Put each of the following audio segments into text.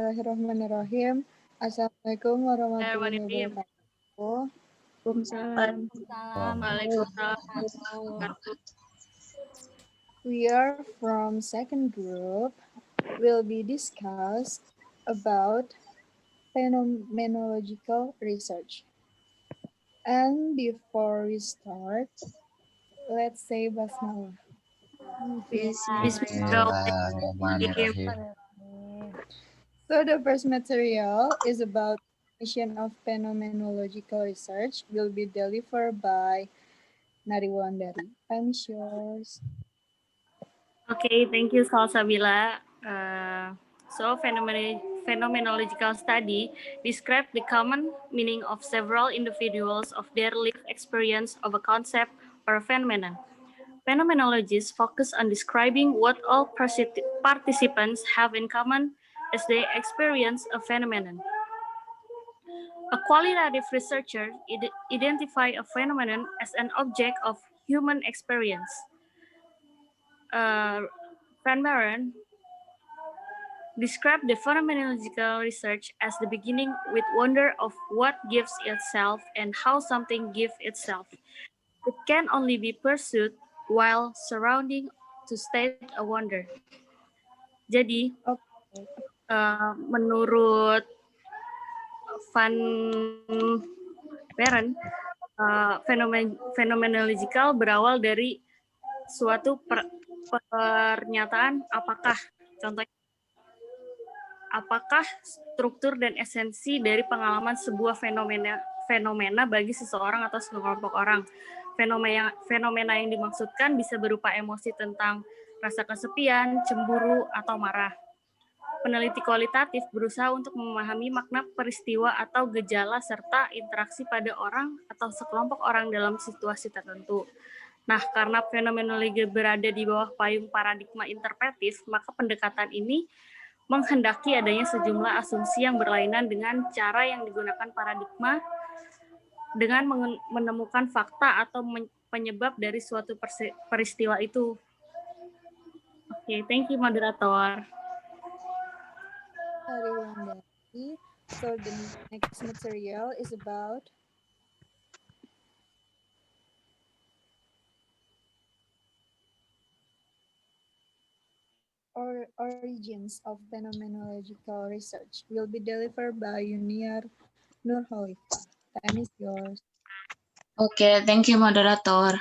Bismillahirrahmanirrahim. Assalamualaikum warahmatullahi Bismillahirrahmanirrahim. wabarakatuh. Waalaikumsalam. We are from second group. Will be discussed about phenomenological research. And before we start, let's say basmalah. Bismillahirrahmanirrahim. So the first material is about definition of phenomenological research. Will be delivered by Nariwandari. Time is yours. Okay, thank you, Salsabila. So, phenomenological study describe the common meaning of several individuals of their lived experience of a concept or a phenomenon. Phenomenologists focus on describing what all participants have in common as they experience a phenomenon. A qualitative researcher identifies a phenomenon as an object of human experience. Van Maren described the phenomenological research as the beginning with wonder of what gives itself and how something gives itself. It can only be pursued while surrounding to state a wonder. Jadi, menurut Van Maren, phenomenological berawal dari suatu pernyataan contohnya apakah struktur dan esensi dari pengalaman sebuah fenomena bagi seseorang atau sekelompok orang. Fenomena yang dimaksudkan bisa berupa emosi tentang rasa kesepian, cemburu, atau marah. Peneliti kualitatif berusaha untuk memahami makna peristiwa atau gejala serta interaksi pada orang atau sekelompok orang dalam situasi tertentu. Nah, karena fenomenologi berada di bawah payung paradigma interpretif, maka pendekatan ini menghendaki adanya sejumlah asumsi yang berlainan dengan cara yang digunakan paradigma dengan menemukan fakta atau penyebab dari suatu peristiwa itu. Oke, thank you, moderator. So the next material is about origins of phenomenological research. Will be delivered by Yuniar Nurhoifah. Time is yours. Okay, thank you, moderator.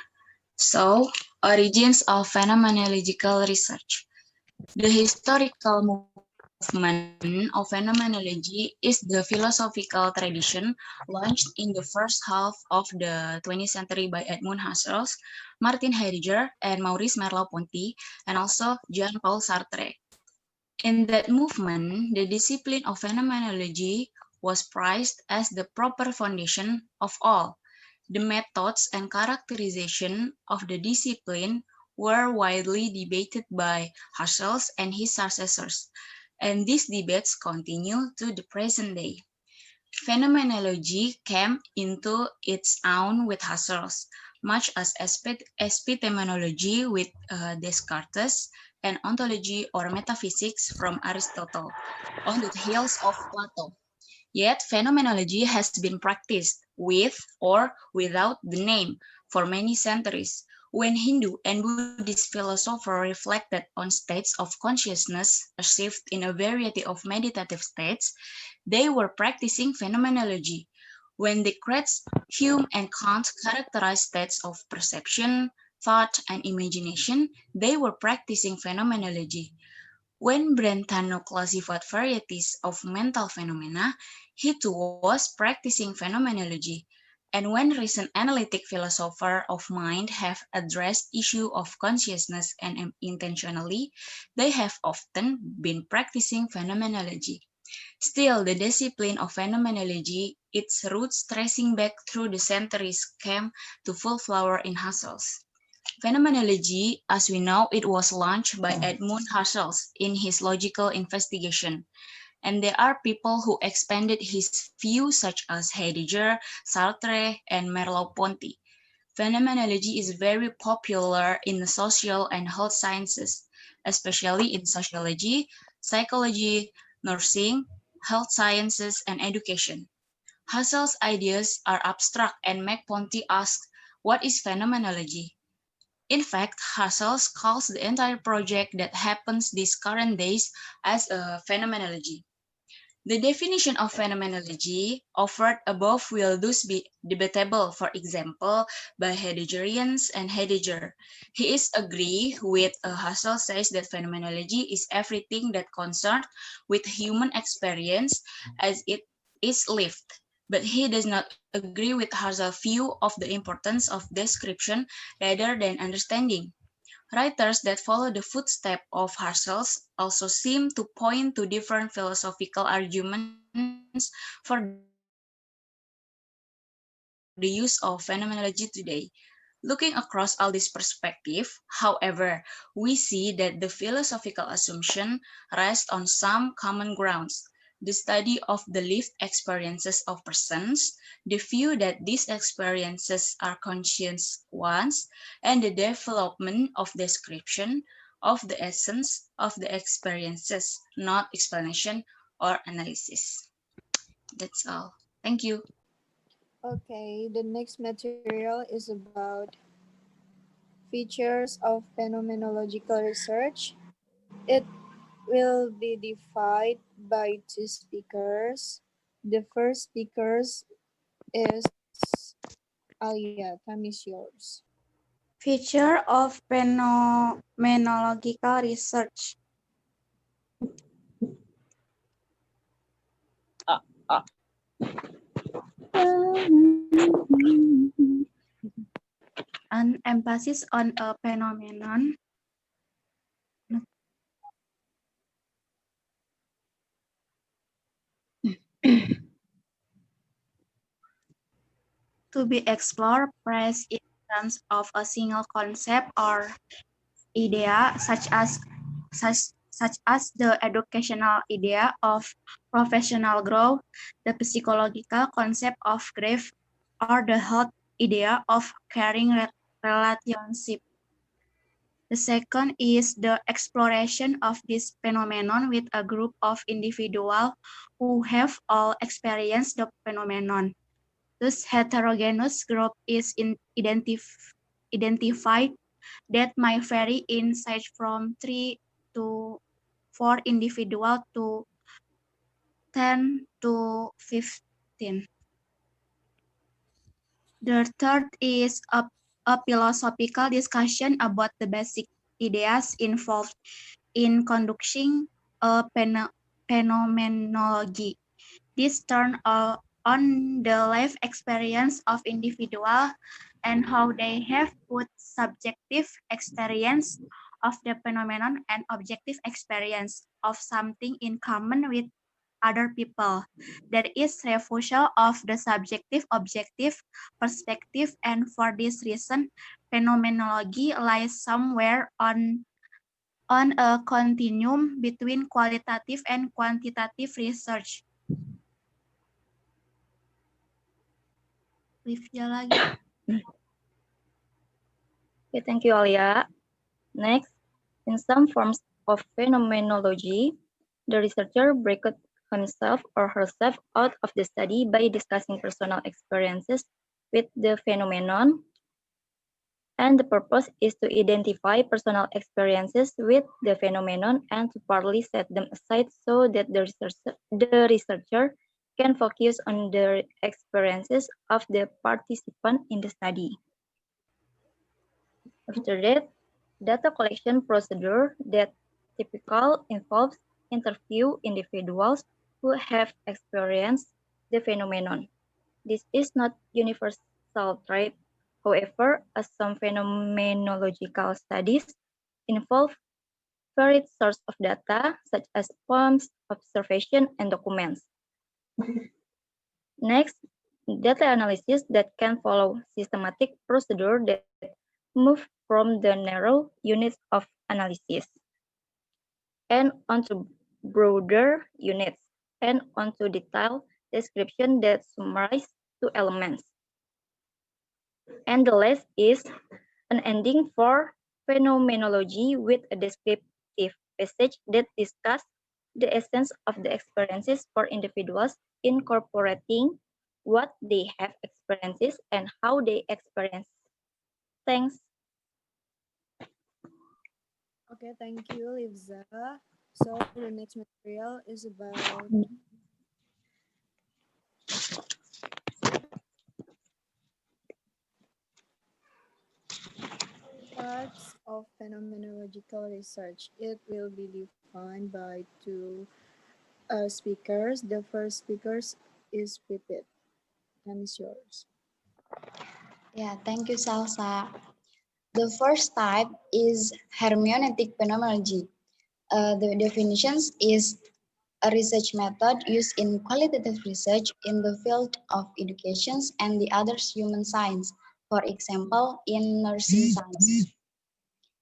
So, origins of phenomenological research. The historical movement of phenomenology is the philosophical tradition launched in the first half of the 20th century by Edmund Husserl, Martin Heidegger, and Maurice Merleau-Ponty, and also Jean-Paul Sartre. In that movement, the discipline of phenomenology was prized as the proper foundation of all. The methods and characterization of the discipline were widely debated by Husserl and his successors, and these debates continue to the present day. Phenomenology came into its own with Husserl, much as epistemology with Descartes, and ontology or metaphysics from Aristotle, on the heels of Plato. Yet, phenomenology has been practiced with or without the name for many centuries. When Hindu and Buddhist philosophers reflected on states of consciousness achieved in a variety of meditative states, they were practicing phenomenology. When Descartes, Hume, and Kant characterized states of perception, thought, and imagination, they were practicing phenomenology. When Brentano classified varieties of mental phenomena, he too was practicing phenomenology. And when recent analytic philosophers of mind have addressed issue of consciousness and intentionally, they have often been practicing phenomenology. Still, the discipline of phenomenology, its roots tracing back through the centuries, came to full flower in Husserl. Phenomenology, as we know, it was launched by Edmund Husserl in his logical investigation. And there are people who expanded his views such as Heidegger, Sartre, and Merleau-Ponty. Phenomenology is very popular in the social and health sciences, especially in sociology, psychology, nursing, health sciences, and education. Husserl's ideas are abstract and make Ponti ask, what is phenomenology? In fact, Husserl calls the entire project that happens these current days as a phenomenology. The definition of phenomenology offered above will thus be debatable, for example, by Heideggerians and Heidegger. He is agree with Husserl says that phenomenology is everything that concerns with human experience as it is lived. But he does not agree with Husserl's view of the importance of description rather than understanding. Writers that follow the footsteps of Husserl also seem to point to different philosophical arguments for the use of phenomenology today. Looking across all this perspective, however, we see that the philosophical assumption rests on some common grounds. The study of the lived experiences of persons, the view that these experiences are conscious ones, and the development of description of the essence of the experiences, not explanation or analysis. That's all. Thank you. Okay, the next material is about features of phenomenological research. It will be divided by two speakers. The first speaker is Alia. Time is yours. Feature of phenomenological research. An emphasis on a phenomenon to be explored placed in terms of a single concept or idea, such as the educational idea of professional growth, the psychological concept of grief, or the health idea of caring relationship. The second is the exploration of this phenomenon with a group of individuals who have all experienced the phenomenon. This heterogeneous group is identified that may vary in size from 3 to 4 individuals to 10 to 15. The third is a philosophical discussion about the basic ideas involved in conducting a phenomenology. This turns on the life experience of individuals and how they have put subjective experience of the phenomenon and objective experience of something in common with other people. There is refusal of the subjective-objective perspective, and for this reason, phenomenology lies somewhere on a continuum between qualitative and quantitative research. Review lagi. Okay, thank you, Alia. Next, in some forms of phenomenology, the researcher breaks himself or herself out of the study by discussing personal experiences with the phenomenon, and the purpose is to identify personal experiences with the phenomenon and to partly set them aside so that the researcher can focus on the experiences of the participant in the study. After that, data collection procedure that typically involves interview individuals who have experienced the phenomenon. This is not universal trait. However, as some phenomenological studies involve varied sources of data, such as poems, observation, and documents. Next, data analysis that can follow systematic procedure that move from the narrow units of analysis and onto broader units and onto detailed description that summarize two elements. And the last is an ending for phenomenology with a descriptive passage that discusses the essence of the experiences for individuals, incorporating what they have experienced and how they experience. Thanks. Okay, thank you, Livza. So the next material is about parts of phenomenological research. It will be defined by two speakers. The first speaker is Pipit. And it's yours. Yeah, thank you, Salsa. The first type is hermeneutic phenomenology. The definitions is a research method used in qualitative research in the field of education and the other human science, for example, in nursing science.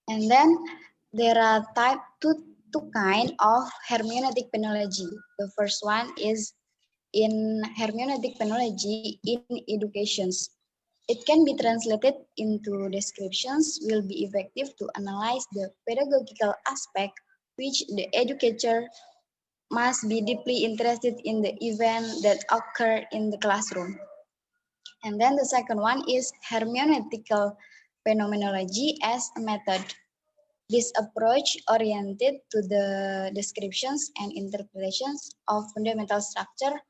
And then there are two kind of hermeneutic phenology. The first one is in hermeneutic phenology in educations. It can be translated into descriptions will be effective to analyze the pedagogical aspect which the educator must be deeply interested in the event that occur in the classroom. And then the second one is hermeneutical phenomenology as a method. This approach oriented to the descriptions and interpretations of fundamental structure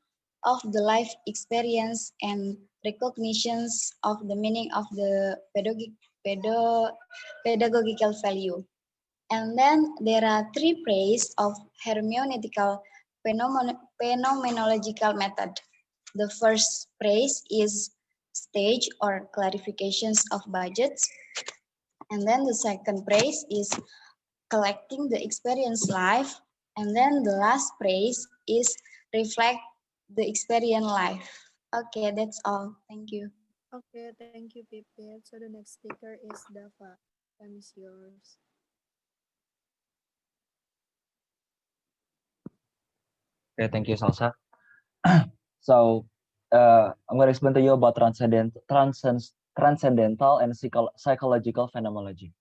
of the life experience and recognitions of the meaning of the pedagogical value. And then there are three phases of hermeneutical phenomenological method. The first phase is stage or clarifications of budgets. And then the second phase is collecting the experience life. And then the last phrase is reflect the experience life. Okay, that's all. Thank you. Okay, thank you, Pipit. So the next speaker is Dava. Time is yours. Okay, thank you, Salsa. So, I'm going to explain to you about transcendental and psychological phenomenology.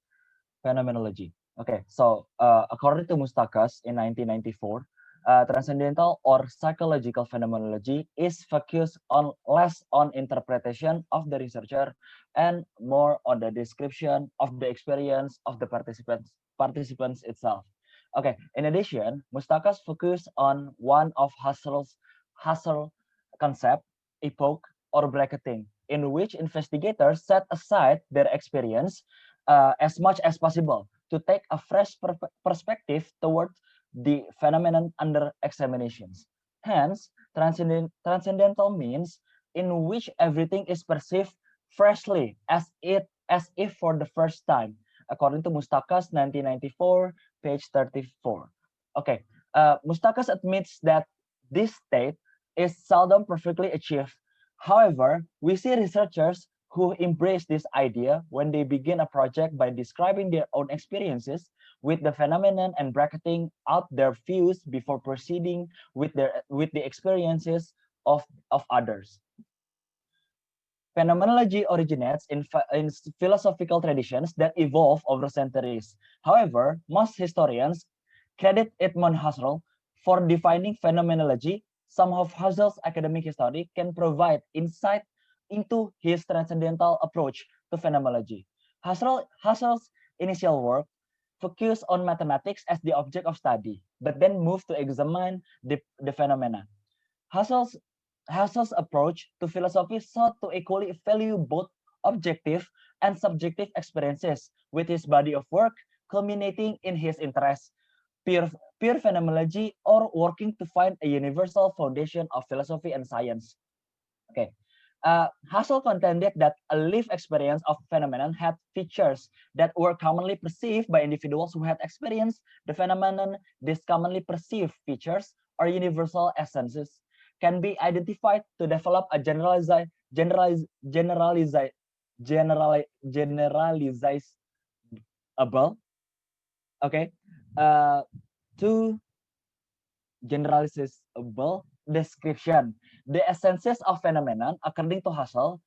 Okay, so according to Mustakas in 1994, transcendental or psychological phenomenology is focused on less on interpretation of the researcher and more on the description of the experience of the participants itself. Okay, in addition, Mustakas focused on one of Husserl concept, epoch, or bracketing, in which investigators set aside their experience as much as possible to take a fresh perspective toward the phenomenon under examinations. Hence, transcendental means in which everything is perceived freshly as if for the first time, according to Mustakas 1994, page 34. Okay, Mustakas admits that this state is seldom perfectly achieved. However, we see researchers who embrace this idea when they begin a project by describing their own experiences with the phenomenon and bracketing out their views before proceeding with the experiences of others. Phenomenology originates in philosophical traditions that evolve over centuries. However, most historians credit Edmund Husserl for defining phenomenology. Some of Husserl's academic history can provide insight into his transcendental approach to phenomenology. Husserl's initial work focused on mathematics as the object of study, but then moved to examine the phenomena. Husserl's approach to philosophy sought to equally value both objective and subjective experiences with his body of work, culminating in his interest, pure phenomenology, or working to find a universal foundation of philosophy and science. Okay. Husserl contended that a lived experience of phenomenon had features that were commonly perceived by individuals who had experienced the phenomenon. These commonly perceived features or universal essences can be identified to develop a generalizable okay to generalizable description. The essences of phenomenon, according to Husserl,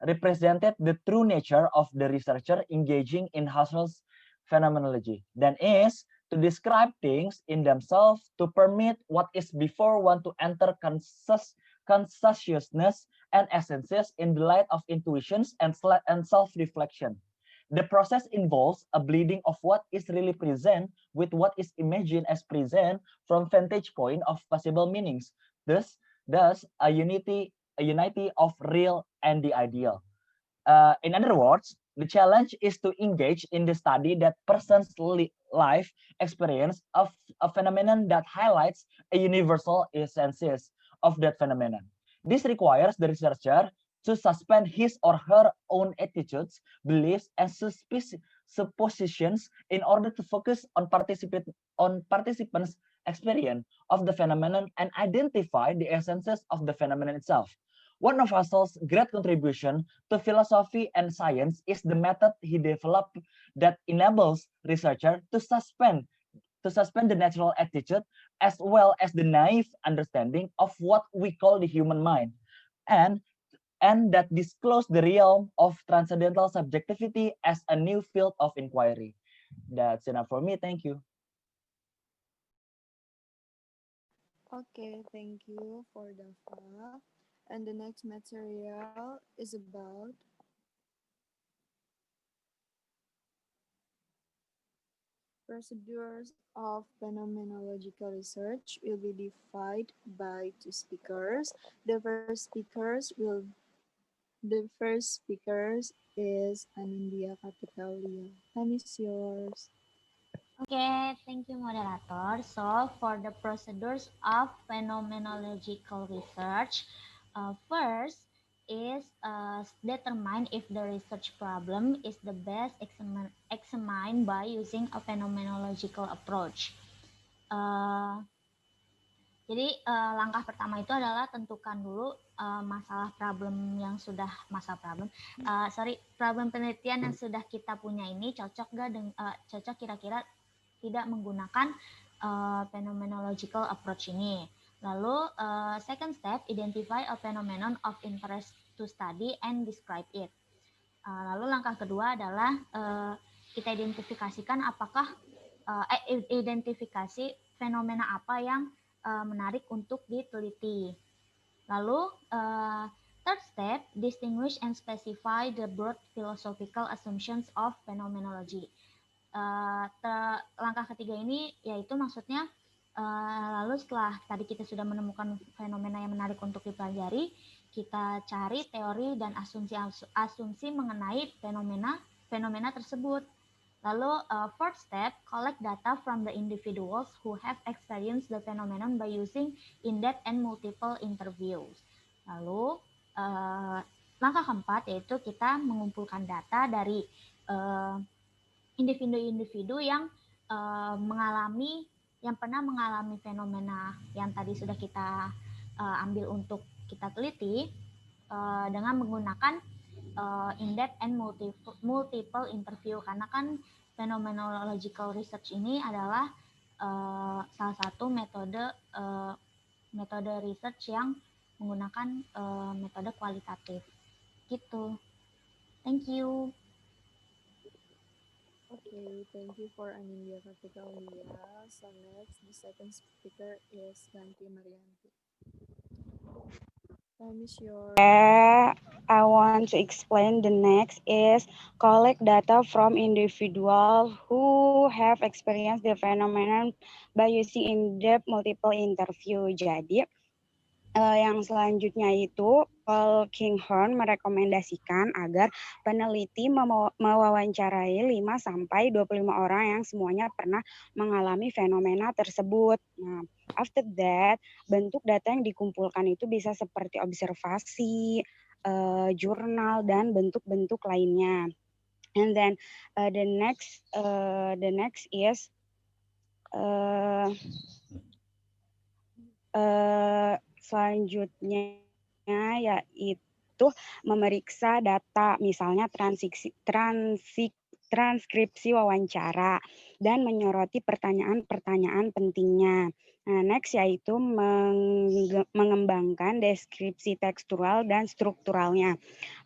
represented the true nature of the researcher engaging in Husserl's phenomenology. Then is to describe things in themselves, to permit what is before one to enter consciousness and essences in the light of intuitions and self-reflection. The process involves a blending of what is really present with what is imagined as present from vantage point of possible meanings. Thus a unity of real and the ideal. In other words, the challenge is to engage in the study that person's life experience of a phenomenon that highlights a universal essence of that phenomenon. This requires the researcher to suspend his or her own attitudes, beliefs, and suppositions in order to focus on participants' experience of the phenomenon and identify the essences of the phenomenon itself. One of Husserl's great contribution to philosophy and science is the method he developed that enables researchers to suspend the natural attitude as well as the naive understanding of what we call the human mind, and that disclose the realm of transcendental subjectivity as a new field of inquiry. That's enough for me. Thank you. Okay, thank you for the file. And the next material is about procedures of phenomenological research will be divided by two speakers. The first speakers is Anindya Kapitalia. Time is yours. Okay, thank you, moderator. So, for the procedures of phenomenological research, first is determine if the research problem is the best examined by using a phenomenological approach. Jadi langkah pertama itu adalah tentukan dulu problem penelitian yang sudah kita punya ini cocok kira-kira tidak menggunakan phenomenological approach ini. Lalu second step, identify a phenomenon of interest to study and describe it. Lalu langkah kedua adalah kita identifikasikan identifikasi fenomena apa yang menarik untuk diteliti. Lalu third step, distinguish and specify the broad philosophical assumptions of phenomenology. Langkah ketiga ini yaitu maksudnya lalu setelah tadi kita sudah menemukan fenomena yang menarik untuk dipelajari, kita cari teori dan asumsi mengenai fenomena tersebut. Lalu fourth step, collect data from the individuals who have experienced the phenomenon by using in-depth and multiple interviews. Lalu langkah keempat yaitu kita mengumpulkan data dari individu-individu yang pernah mengalami fenomena yang tadi sudah kita ambil untuk kita teliti dengan menggunakan in-depth and multiple interview, karena kan phenomenological research ini adalah salah satu metode research yang menggunakan metode kualitatif gitu. Thank you. Okay, thank you for Anindya Kapitalia. So next, the second speaker is Ganti Marianti. Time is yours. I want to explain the next is collect data from individuals who have experienced the phenomenon by using in-depth multiple interview. Jadi yang selanjutnya itu Paul Kinghorn merekomendasikan agar peneliti mewawancarai 5-25 orang yang semuanya pernah mengalami fenomena tersebut. Nah, after that, bentuk data yang dikumpulkan itu bisa seperti observasi, jurnal, dan bentuk-bentuk lainnya. And then the next is selanjutnya yaitu memeriksa data, misalnya transkripsi wawancara dan menyoroti pertanyaan-pertanyaan pentingnya. Nah, next yaitu mengembangkan deskripsi tekstural dan strukturalnya.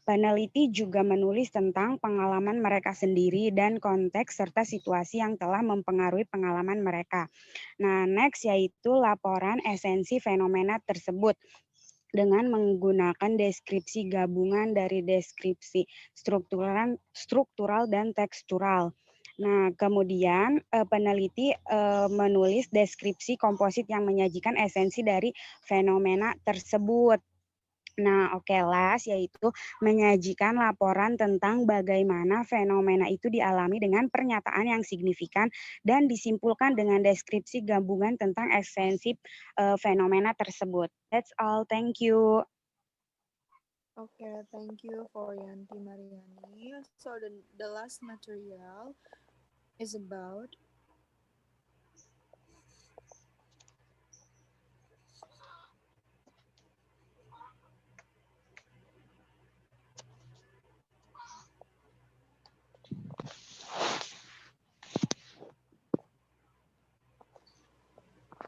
Peneliti juga menulis tentang pengalaman mereka sendiri dan konteks serta situasi yang telah mempengaruhi pengalaman mereka. Nah, next yaitu laporan esensi fenomena tersebut dengan menggunakan deskripsi gabungan dari deskripsi struktural dan tekstural. Nah, kemudian peneliti menulis deskripsi komposit yang menyajikan esensi dari fenomena tersebut. Nah, oke, last yaitu menyajikan laporan tentang bagaimana fenomena itu dialami dengan pernyataan yang signifikan dan disimpulkan dengan deskripsi gabungan tentang esensi fenomena tersebut. That's all. Thank you. Okay, thank you for Yanti Mariani. So the last material is about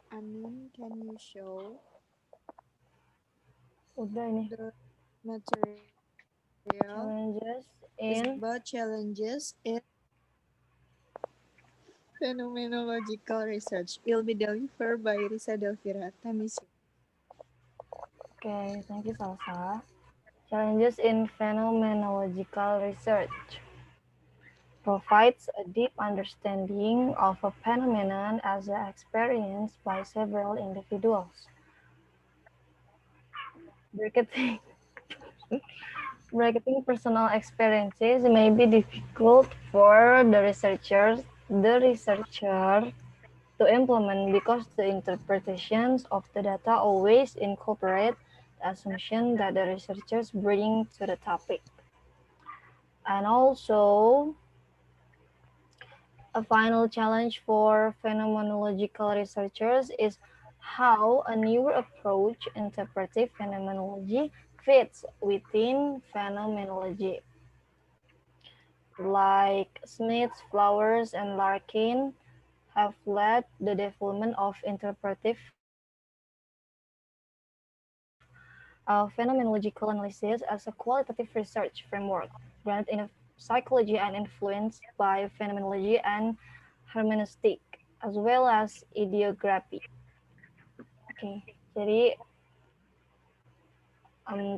Anin, can you show Udah ini. the material Challenges is in about challenges in phenomenological research. Will be delivered by Risa Delvira. Tamisi. Okay, thank you, Salsa. Challenges in phenomenological research provides a deep understanding of a phenomenon as experienced by several individuals. Bracketing personal experiences may be difficult for the researcher to implement because the interpretations of the data always incorporate the assumption that the researchers bring to the topic. And also, a final challenge for phenomenological researchers is how a newer approach, interpretive phenomenology, fits within phenomenology. Like Smith, Flowers, and Larkin have led the development of interpretive phenomenological analysis as a qualitative research framework grounded in psychology and influenced by phenomenology and hermeneutic, as well as ideography. Oke, jadi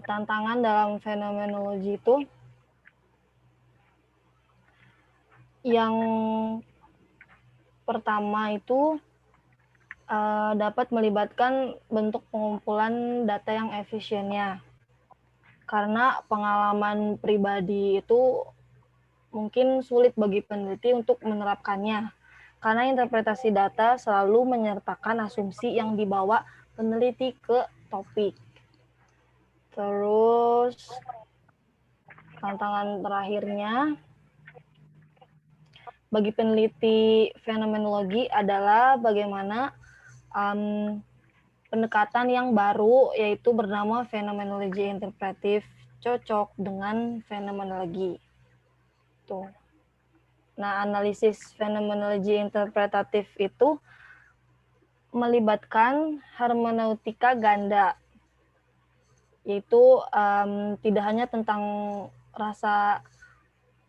tantangan dalam fenomenologi itu yang pertama itu dapat melibatkan bentuk pengumpulan data yang efisiennya. Karena pengalaman pribadi itu mungkin sulit bagi peneliti untuk menerapkannya. Karena interpretasi data selalu menyertakan asumsi yang dibawa peneliti ke topik. Terus tantangan terakhirnya bagi peneliti fenomenologi adalah bagaimana pendekatan yang baru yaitu bernama fenomenologi interpretif cocok dengan fenomenologi. Tuh. Nah, analisis fenomenologi interpretatif itu melibatkan hermeneutika ganda, yaitu tidak hanya tentang rasa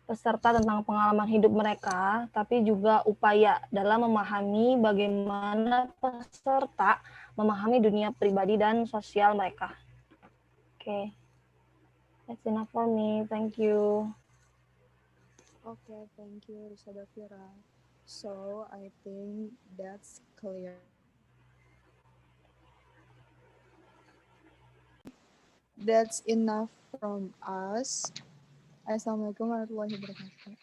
peserta tentang pengalaman hidup mereka, tapi juga upaya dalam memahami bagaimana peserta memahami dunia pribadi dan sosial mereka. Oke. That's enough for me. Thank you. Okay, thank you, Risa Delvira. So I think that's clear. That's enough from us. Assalamualaikum warahmatullahi wabarakatuh.